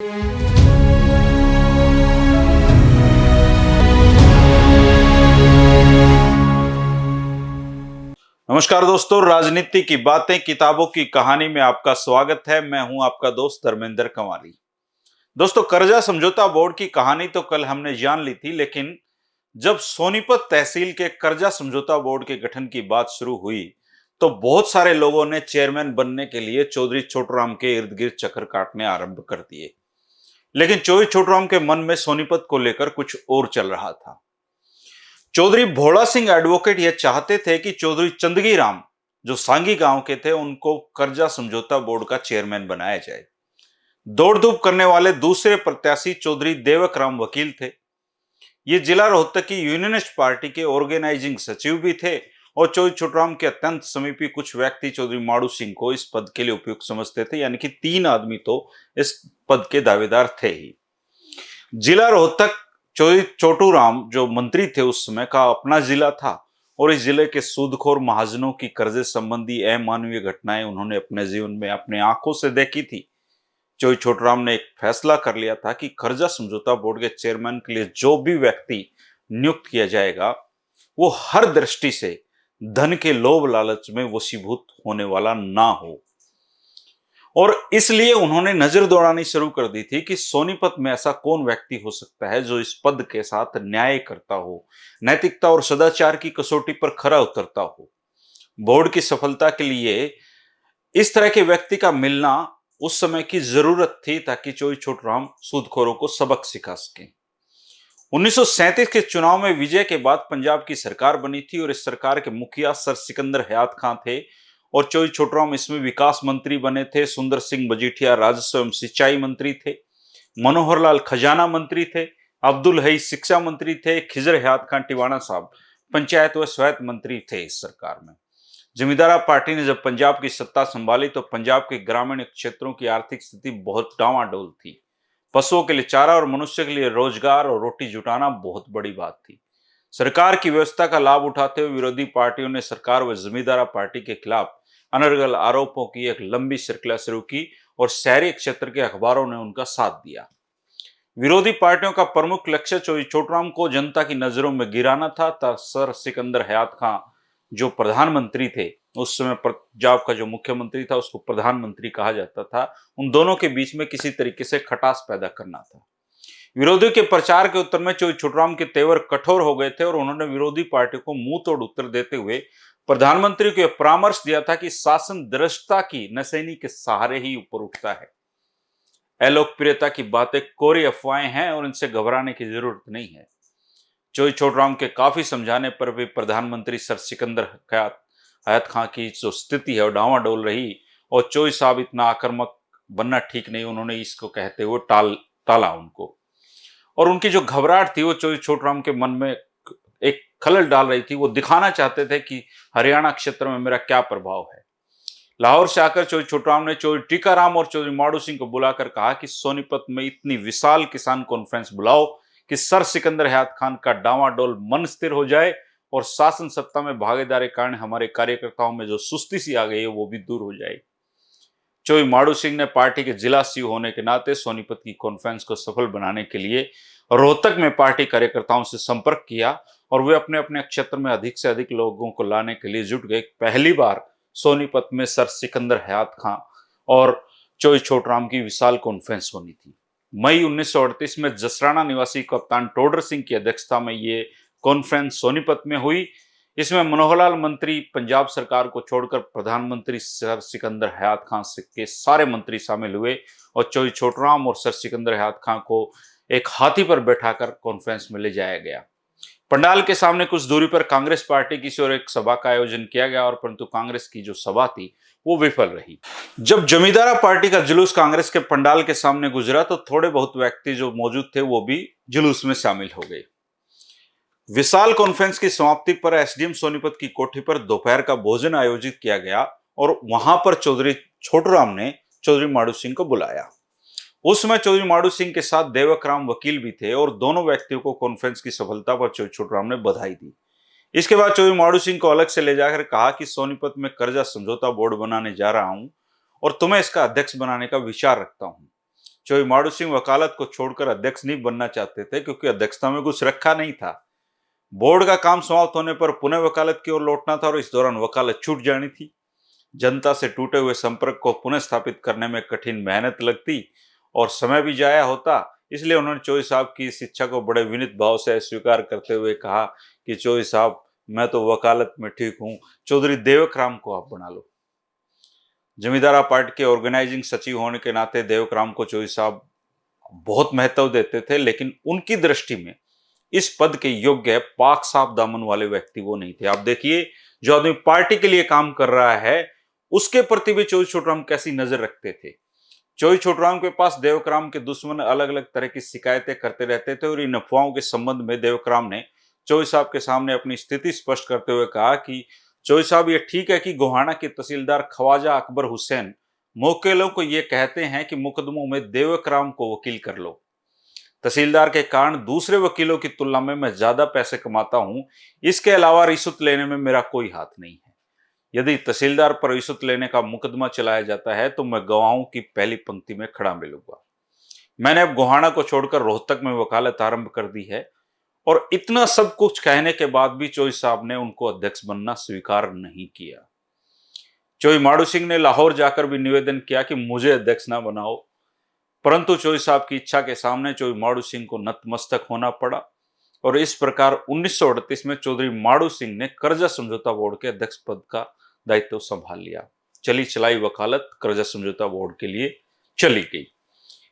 नमस्कार दोस्तों, राजनीति की बातें किताबों की कहानी में आपका स्वागत है। मैं हूं आपका दोस्त धर्मेंद्र कंवारी। दोस्तों, कर्जा समझौता बोर्ड की कहानी तो कल हमने जान ली थी, लेकिन जब सोनीपत तहसील के कर्जा समझौता बोर्ड के गठन की बात शुरू हुई तो बहुत सारे लोगों ने चेयरमैन बनने के लिए चौधरी छोटूराम के इर्द गिर्द चक्कर काटने आरंभ कर दिए। लेकिन चौधरी छोटूराम के मन में सोनीपत को लेकर कुछ और चल रहा था। चौधरी भोला सिंह एडवोकेट यह चाहते थे कि चौधरी चंदगी राम, जो सांगी गांव के थे, उनको कर्जा समझौता बोर्ड का चेयरमैन बनाया जाए। दौड़ धूप करने वाले दूसरे प्रत्याशी चौधरी देवक राम वकील थे। ये जिला रोहतक की यूनियनिस्ट पार्टी के ऑर्गेनाइजिंग सचिव भी थे और चौधरी छोटूराम के अत्यंत समीपी कुछ व्यक्ति चौधरी माड़ू सिंह को इस पद के लिए उपयुक्त समझते थे। यानी कि 3 आदमी तो इस पद के दावेदार थे ही। जिला रोहतक चौधरी छोटूराम जो मंत्री थे उस समय का अपना जिला था और इस जिले के सूदखोर महाजनों की कर्जे संबंधी अमानवीय घटनाएं उन्होंने अपने जीवन में अपने आंखों से देखी थी। चौधरी छोटूराम ने एक फैसला कर लिया था कि कर्जा समझौता बोर्ड के चेयरमैन के लिए जो भी व्यक्ति नियुक्त किया जाएगा वो हर दृष्टि से धन के लोभ लालच में वशीभूत होने वाला ना हो। और इसलिए उन्होंने नजर दौड़ानी शुरू कर दी थी कि सोनीपत में ऐसा कौन व्यक्ति हो सकता है जो इस पद के साथ न्याय करता हो, नैतिकता और सदाचार की कसौटी पर खरा उतरता हो। बोर्ड की सफलता के लिए इस तरह के व्यक्ति का मिलना उस समय की जरूरत थी ताकि चौधरी छोटूराम सूदखोरों को सबक सिखा सकें। 1937 के चुनाव में विजय के बाद पंजाब की सरकार बनी थी और इस सरकार के मुखिया सर सिकंदर हयात खां थे और चौधरी छोटूराम इसमें विकास मंत्री बने थे। सुंदर सिंह मजीठिया राजस्व एवं सिंचाई मंत्री थे। मनोहर लाल खजाना मंत्री थे। अब्दुल हई शिक्षा मंत्री थे। खिजर हयात खान टिवाणा साहब पंचायत व स्वायत्त मंत्री थे इस सरकार में। जमींदारा पार्टी ने जब पंजाब की सत्ता संभाली तो पंजाब के ग्रामीण क्षेत्रों की आर्थिक स्थिति बहुत डावाडोल थी। पशुओं के लिए चारा और मनुष्य के लिए रोजगार और रोटी जुटाना बहुत बड़ी बात थी। सरकार की व्यवस्था का लाभ उठाते हुए विरोधी पार्टियों ने सरकार व जमींदारा पार्टी के खिलाफ अनर्गल आरोपों की एक लंबी श्रृंखला शुरू की और शहरी क्षेत्र के अखबारों ने उनका साथ दिया। विरोधी पार्टियों का प्रमुख लक्ष्य चौधरी छोटूराम को जनता की नजरों में गिराना था। सर सिकंदर हयात खां जो प्रधानमंत्री थे, उस समय पंजाब का जो मुख्यमंत्री था उसको प्रधानमंत्री कहा जाता था, उन दोनों के बीच में किसी तरीके से खटास पैदा करना था। विरोधियों के प्रचार के उत्तर में चौधरी छोटूराम के तेवर कठोर हो गए थे और उन्होंने विरोधी पार्टी को मुंह तोड़ उत्तर देते हुए प्रधानमंत्री को यह परामर्श दिया था कि शासन दृष्टता की नसैनी के सहारे ही ऊपर उठता है। अलोकप्रियता की बातें कोरी अफवाहें हैं और इनसे घबराने की जरूरत नहीं है। चौधरी छोटूराम के काफी समझाने पर भी प्रधानमंत्री सर सिकंदर हयात खां की जो स्थिति है वो डावाडोल रही और चौधरी साहब इतना आक्रामक बनना ठीक नहीं, उन्होंने इसको कहते हुए टाला उनको। और उनकी जो घबराहट थी वो चौधरी छोटूराम के मन में एक खलल डाल रही थी। वो दिखाना चाहते थे कि हरियाणा क्षेत्र में मेरा क्या प्रभाव है। लाहौर से आकर चौधरी छोटूराम ने चौधरी टीकाराम और चौधरी माड़ू सिंह को बुलाकर कहा कि सोनीपत में इतनी विशाल किसान कॉन्फ्रेंस बुलाओ कि सर सिकंदर हयात खान का डावाडोल मन स्थिर हो जाए और शासन सत्ता में भागीदारी के कारण हमारे कार्यकर्ताओं में जो सुस्ती सी आ गई है वो भी दूर हो जाए। चौधरी माड़ू सिंह ने पार्टी के जिला सीईओ होने के नाते सोनीपत की कॉन्फ्रेंस को सफल बनाने के लिए रोहतक में पार्टी कार्यकर्ताओं से संपर्क किया और वे अपने अपने क्षेत्र में अधिक से अधिक लोगों को लाने के लिए जुट गए। पहली बार सोनीपत में सर सिकंदर हयात खां और चौधरी छोटूराम की विशाल कॉन्फ्रेंस होनी थी। मई 1938 में जसराना निवासी कप्तान टोडर सिंह की अध्यक्षता में ये कॉन्फ्रेंस सोनीपत में हुई। इसमें मनोहरलाल मंत्री पंजाब सरकार को छोड़कर प्रधानमंत्री सर सिकंदर हयात खां के सारे मंत्री शामिल हुए और चौधरी छोटूराम और सर सिकंदर हयात खां को एक हाथी पर बैठाकर कॉन्फ्रेंस में ले जाया गया। पंडाल के सामने कुछ दूरी पर कांग्रेस पार्टी की ओर एक सभा का आयोजन किया गया और परंतु कांग्रेस की जो सभा थी वो विफल रही। जब जमींदारा पार्टी का जुलूस कांग्रेस के पंडाल के सामने गुजरा तो थोड़े बहुत व्यक्ति जो मौजूद थे वो भी जुलूस में शामिल हो गए। विशाल कॉन्फ्रेंस की समाप्ति पर एसडीएम सोनीपत की कोठी पर दोपहर का भोजन आयोजित किया गया और वहां पर चौधरी छोटूराम ने चौधरी माड़ू सिंह को बुलाया। उस समय चौधरी माड़ू सिंह के साथ देवक राम वकील भी थे और दोनों व्यक्तियों को कॉन्फ्रेंस की सफलता पर चौधरी छोटूराम ने बधाई दी। इसके बाद चौधरी माड़ू सिंह को अलग से ले जाकर कहा कि सोनीपत में कर्जा समझौता बोर्ड बनाने जा रहा हूं और तुम्हें इसका अध्यक्ष बनाने का विचार रखता हूं। चोई माड़ू सिंह वकालत को छोड़कर अध्यक्ष नहीं बनना चाहते थे क्योंकि अध्यक्षता में कुछ रखा नहीं था। बोर्ड का काम समाप्त होने पर पुनः वकालत की ओर लौटना था और इस दौरान वकालत छूट जानी थी। जनता से टूटे हुए संपर्क को पुनः स्थापित करने में कठिन मेहनत लगती और समय भी जाया होता। इसलिए उन्होंने चोई साहब की इस इच्छा को बड़े विनीत भाव से स्वीकार करते हुए कहा कि चोई साहब, मैं तो वकालत में ठीक हूं, चौधरी देवक राम को आप बना लो। जमींदारा पार्टी के ऑर्गेनाइजिंग सचिव होने के नाते देवक राम को चोई साहब बहुत महत्व देते थे, लेकिन उनकी दृष्टि में इस पद के योग्य पाक साफ दामन वाले व्यक्ति वो नहीं थे। आप देखिए, जो आदमी पार्टी के लिए काम कर रहा है उसके प्रति भी चोई छोटूराम कैसी नजर रखते थे। चोई छोटूराम के पास देवकराम के दुश्मन अलग अलग तरह की शिकायतें करते रहते थे और इन अफवाहों के संबंध में देवकराम ने चोई साहब के सामने अपनी स्थिति स्पष्ट करते हुए कहा कि चोई साहब, ये ठीक है कि गोहाना के तहसीलदार ख्वाजा अकबर हुसैन मुवक्किलों को ये कहते हैं कि मुकदमों में देवकराम को वकील कर लो। तहसीलदार के कारण दूसरे वकीलों की तुलना में मैं ज्यादा पैसे कमाता हूं। इसके अलावा रिश्वत लेने में मेरा कोई हाथ नहीं है। यदि तहसीलदार पर रिश्वत लेने का मुकदमा चलाया जाता है तो मैं गवाहों की पहली पंक्ति में खड़ा मिलूंगा। मैंने अब गोहाना को छोड़कर रोहतक में वकालत आरंभ कर दी है। और इतना सब कुछ कहने के बाद भी चोई साहब ने उनको अध्यक्ष बनना स्वीकार नहीं किया। चोई माड़ू सिंह ने लाहौर जाकर भी निवेदन किया कि मुझे अध्यक्ष ना बनाओ, परंतु चोई साहब की इच्छा के सामने चोई माड़ू सिंह को नतमस्तक होना पड़ा और इस प्रकार 1938 में चौधरी माड़ू सिंह ने कर्जा समझौता बोर्ड के अध्यक्ष पद का दायित्व संभाल लिया। चली चलाई वकालत कर्जा समझौता बोर्ड के लिए चली गई।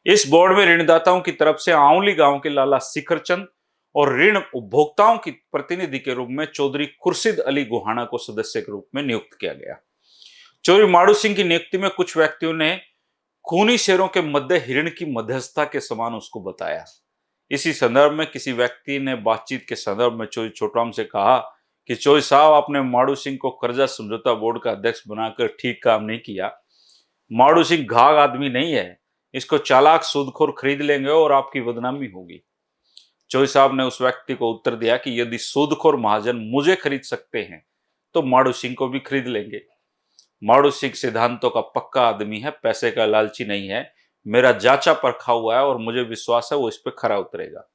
इस बोर्ड में ऋणदाताओं की तरफ से आंवली गांव के लाला शिखर चंद और ऋण उपभोक्ताओं की प्रतिनिधि के रूप में चौधरी खुर्शीद अली गोहाना को सदस्य के रूप में नियुक्त किया गया। चौधरी माड़ू सिंह की नियुक्ति में कुछ व्यक्तियों ने खूनी शेरों के मध्य हिरण की मध्यस्थता के समान उसको बताया। इसी संदर्भ में किसी व्यक्ति ने बातचीत के संदर्भ में चोई छोटूराम से कहा कि चोई साहब, आपने माड़ू सिंह को कर्जा समझौता बोर्ड का अध्यक्ष बनाकर ठीक काम नहीं किया। माड़ू सिंह घाघ आदमी नहीं है, इसको चालाक सूदखोर खरीद लेंगे और आपकी बदनामी होगी। चोई साहब ने उस व्यक्ति को उत्तर दिया कि यदि सूदखोर महाजन मुझे खरीद सकते हैं तो माड़ू सिंह को भी खरीद लेंगे। माड़ू सिंह सिद्धांतों का पक्का आदमी है, पैसे का लालची नहीं है। मेरा जांचा परखा हुआ है और मुझे विश्वास है वो इस पर खरा उतरेगा।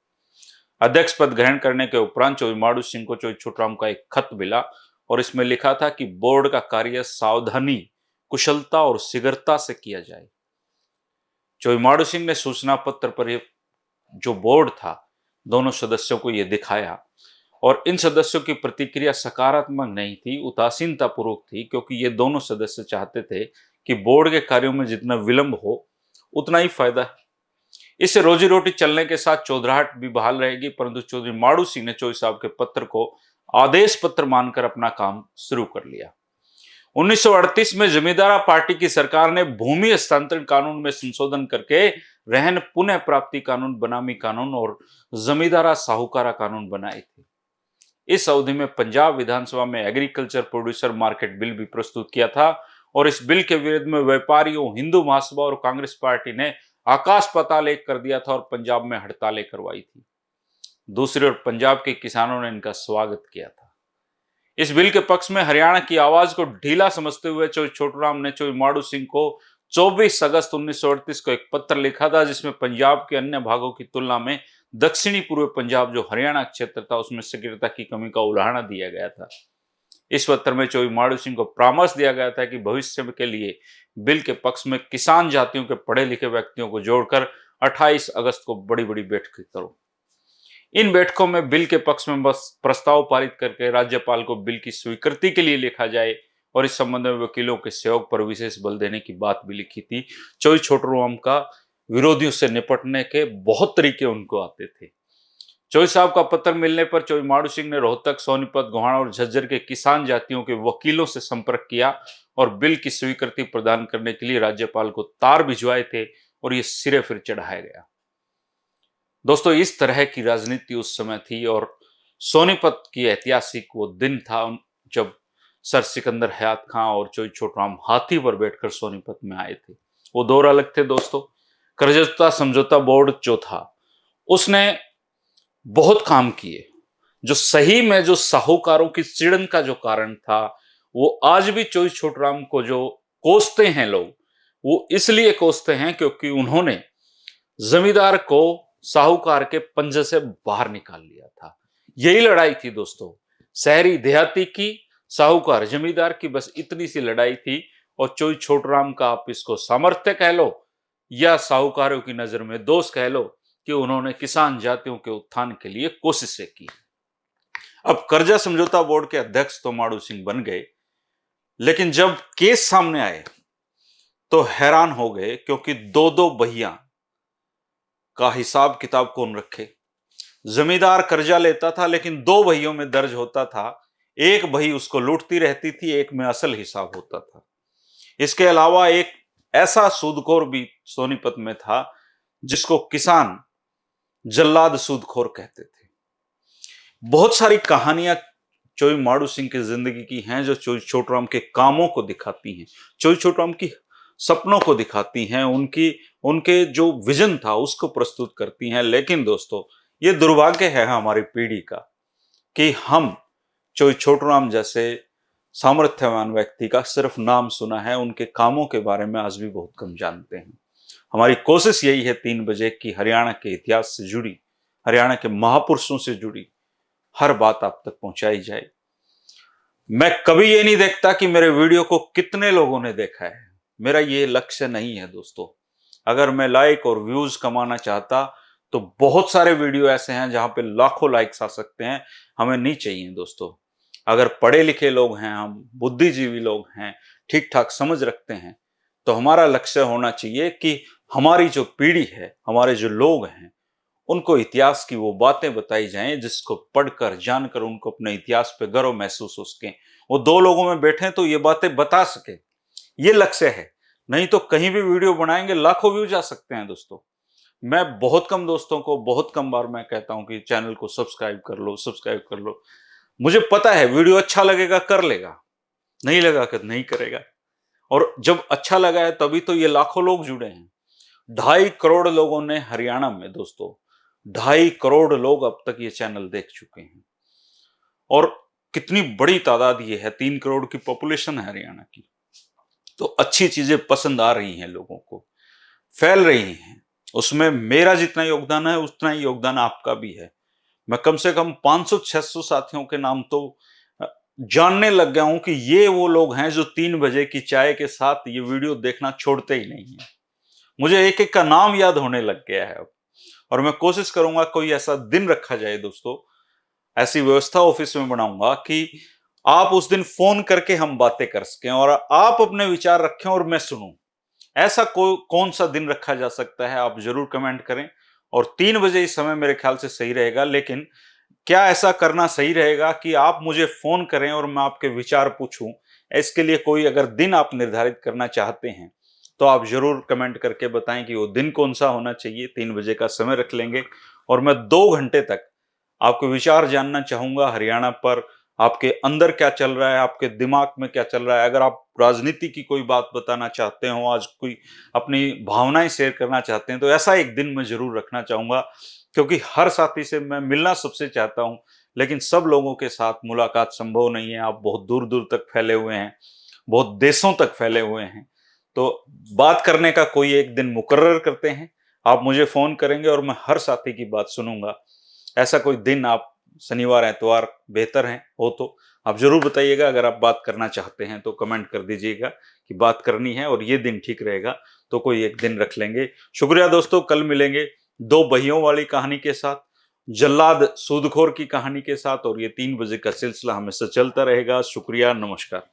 अध्यक्ष पद ग्रहण करने के उपरांत चोई माड़ू सिंह को चोई छोटूराम का एक खत मिला और इसमें लिखा था कि बोर्ड का कार्य सावधानी, कुशलता और शीघ्रता से किया जाए। चोई माड़ू सिंह ने सूचना पत्र पर जो बोर्ड था दोनों सदस्यों को यह दिखाया और इन सदस्यों की प्रतिक्रिया सकारात्मक नहीं थी, उदासीनता पूर्वक थी, क्योंकि ये दोनों सदस्य चाहते थे कि बोर्ड के कार्यों में जितना विलंब हो उतना ही फायदा है। इससे रोजी रोटी चलने के साथ चौधराहट भी बहाल रहेगी। परंतु चौधरी माड़ू सिंह ने चोई साहब के पत्र को आदेश पत्र मानकर अपना काम शुरू कर लिया। 1938 में जमींदारा पार्टी की सरकार ने भूमि हस्तांतरण कानून में संशोधन करके रहन पुनः प्राप्ति कानून, बनामी कानून और जमींदारा साहूकारा कानून बनाए थे। इस अवधि में पंजाब विधानसभा में एग्रीकल्चर प्रोड्यूसर मार्केट बिल भी प्रस्तुत किया था और इस बिल के विरोध में व्यापारियों, हिंदू महासभा और कांग्रेस पार्टी ने आकाश पाताल एक कर दिया था और पंजाब में हड़तालें करवाई थी। दूसरी ओर पंजाब के किसानों ने इनका स्वागत किया था। इस बिल के पक्ष में हरियाणा की आवाज को ढीला समझते हुए चोई छोटूराम ने चोई माड़ू सिंह को 24 अगस्त 1938 को एक पत्र लिखा था, जिसमें पंजाब के अन्य भागों की तुलना में दक्षिणी पूर्व पंजाब जो हरियाणा क्षेत्र था उसमें सक्रियता की कमी का उल्हाड़ा दिया गया था। इस पत्र में चोई माड़ू सिंह को परामर्श दिया गया था कि भविष्य के लिए बिल के पक्ष में किसान जातियों के पढ़े लिखे व्यक्तियों को जोड़कर 28 अगस्त को बड़ी बड़ी बैठकें करो। इन बैठकों में बिल के पक्ष में बस प्रस्ताव पारित करके राज्यपाल को बिल की स्वीकृति के लिए लिखा जाए और इस संबंध में वकीलों के सहयोग पर विशेष बल देने की बात भी लिखी थी। चोई छोटूराम का विरोधियों से निपटने के बहुत तरीके उनको आते थे। चोई साहब का पत्र मिलने पर चोई माड़ू सिंह ने रोहतक, सोनीपत, गोहाना और झज्जर के किसान जातियों के वकीलों से संपर्क किया और बिल की स्वीकृति प्रदान करने के लिए राज्यपाल को तार भिजवाए थे और ये सिरे फिर चढ़ाया गया। दोस्तों, इस तरह की राजनीति उस समय थी और सोनीपत की ऐतिहासिक वो दिन था जब सर सिकंदर हयात खां और चोई छोटूराम हाथी पर बैठकर सोनीपत में आए थे। वो दौर अलग थे दोस्तों। कर्जा समझौता बोर्ड जो था उसने बहुत काम किए। जो सही में जो साहूकारों की चिड़न का जो कारण था वो आज भी चोई छोटूराम को जो कोसते हैं लोग, वो इसलिए कोसते हैं क्योंकि उन्होंने जमींदार को साहूकार के पंजे से बाहर निकाल लिया था। यही लड़ाई थी दोस्तों, शहरी देहाती की, साहूकार जमींदार की, बस इतनी सी लड़ाई थी। और चोई छोटराम का आप इसको सामर्थ्य कह लो या साहूकारों की नजर में दोष कह लो कि उन्होंने किसान जातियों के उत्थान के लिए कोशिशें की। अब कर्जा समझौता बोर्ड के अध्यक्ष तो माड़ू सिंह बन गए, लेकिन जब केस सामने आए तो हैरान हो गए, क्योंकि दो दो बहिया का हिसाब किताब कौन रखे। जमींदार कर्जा लेता था, लेकिन दो बहियों में दर्ज होता था, एक बही उसको लूटती रहती थी, एक में असल हिसाब होता था। इसके अलावा एक ऐसा सूदखोर भी सोनीपत में था जिसको किसान जल्लाद सूदखोर कहते थे। बहुत सारी कहानियां चोई माड़ू सिंह की जिंदगी की हैं जो चोई छोटराम के कामों को दिखाती हैं, चोई छोटराम की सपनों को दिखाती हैं, उनके जो विजन था उसको प्रस्तुत करती हैं। लेकिन दोस्तों, ये दुर्भाग्य है हमारी पीढ़ी का कि हम चोई छोटराम जैसे सामर्थ्यवान व्यक्ति का सिर्फ नाम सुना है, उनके कामों के बारे में आज भी बहुत कम जानते हैं। हमारी कोशिश यही है 3 बजे की हरियाणा के इतिहास से जुड़ी, हरियाणा के महापुरुषों से जुड़ी हर बात आप तक पहुंचाई जाए। मैं कभी ये नहीं देखता कि मेरे वीडियो को कितने लोगों ने देखा है, मेरा ये लक्ष्य नहीं है दोस्तों। अगर मैं लाइक और व्यूज कमाना चाहता तो बहुत सारे वीडियो ऐसे हैं जहां पे लाखों लाइक्स आ सकते हैं, हमें नहीं चाहिए दोस्तों। अगर पढ़े लिखे लोग हैं, हम बुद्धिजीवी लोग हैं, ठीक ठाक समझ रखते हैं, तो हमारा लक्ष्य होना चाहिए कि हमारी जो पीढ़ी है, हमारे जो लोग हैं, उनको इतिहास की वो बातें बताई जाएं जिसको पढ़कर जानकर उनको अपने इतिहास पे गर्व महसूस हो सके। वो 2 लोगों में बैठे तो ये बातें बता सके, ये लक्ष्य है। नहीं तो कहीं भी वीडियो बनाएंगे लाखों व्यूज आ सकते हैं दोस्तों। मैं बहुत कम दोस्तों को बहुत कम बार मैं कहता हूं कि चैनल को सब्सक्राइब कर लो, सब्सक्राइब कर लो। मुझे पता है वीडियो अच्छा लगेगा कर लेगा, नहीं लगा कर नहीं करेगा। और जब अच्छा लगा है तभी तो ये लाखों लोग जुड़े हैं। 2.5 करोड़ लोगों ने हरियाणा में दोस्तों, 2.5 करोड़ लोग अब तक ये चैनल देख चुके हैं। और कितनी बड़ी तादाद ये है, 3 करोड़ की पॉपुलेशन है हरियाणा की। तो अच्छी चीजें पसंद आ रही हैं लोगों को, फैल रही हैं। उसमें मेरा जितना योगदान है उतना ही योगदान आपका भी है। मैं कम से कम 500-600 साथियों के नाम तो जानने लग गया हूं कि ये वो लोग हैं जो 3 बजे की चाय के साथ ये वीडियो देखना छोड़ते ही नहीं है। मुझे एक एक का नाम याद होने लग गया है अब। और मैं कोशिश करूंगा कोई ऐसा दिन रखा जाए दोस्तों, ऐसी व्यवस्था ऑफिस में बनाऊंगा कि आप उस दिन फोन करके हम बातें कर सकें और आप अपने विचार रखें और मैं सुनूं। ऐसा कौन सा दिन रखा जा सकता है, आप जरूर कमेंट करें। और 3 बजे इस समय मेरे ख्याल से सही रहेगा, लेकिन क्या ऐसा करना सही रहेगा कि आप मुझे फोन करें और मैं आपके विचार पूछूं? इसके लिए कोई अगर दिन आप निर्धारित करना चाहते हैं तो आप जरूर कमेंट करके बताएं कि वो दिन कौन सा होना चाहिए। 3 बजे का समय रख लेंगे और मैं 2 घंटे तक आपके विचार जानना चाहूंगा हरियाणा पर। आपके अंदर क्या चल रहा है, आपके दिमाग में क्या चल रहा है। अगर आप राजनीति की कोई बात बताना चाहते हो, आज कोई अपनी भावनाएं शेयर करना चाहते हैं, तो ऐसा एक दिन मैं जरूर रखना चाहूंगा। क्योंकि हर साथी से मैं मिलना सबसे चाहता हूं, लेकिन सब लोगों के साथ मुलाकात संभव नहीं है। आप बहुत दूर दूर तक फैले हुए हैं, बहुत देशों तक फैले हुए हैं। तो बात करने का कोई एक दिन मुकर्रर करते हैं, आप मुझे फोन करेंगे और मैं हर साथी की बात सुनूंगा। ऐसा कोई दिन आप शनिवार एतवार बेहतर है हो तो आप जरूर बताइएगा। अगर आप बात करना चाहते हैं तो कमेंट कर दीजिएगा कि बात करनी है और ये दिन ठीक रहेगा, तो कोई एक दिन रख लेंगे। शुक्रिया दोस्तों, कल मिलेंगे 2 बहियों वाली कहानी के साथ, जल्लाद सूदखोर की कहानी के साथ, और ये 3 बजे का सिलसिला हमेशा चलता रहेगा। शुक्रिया, नमस्कार।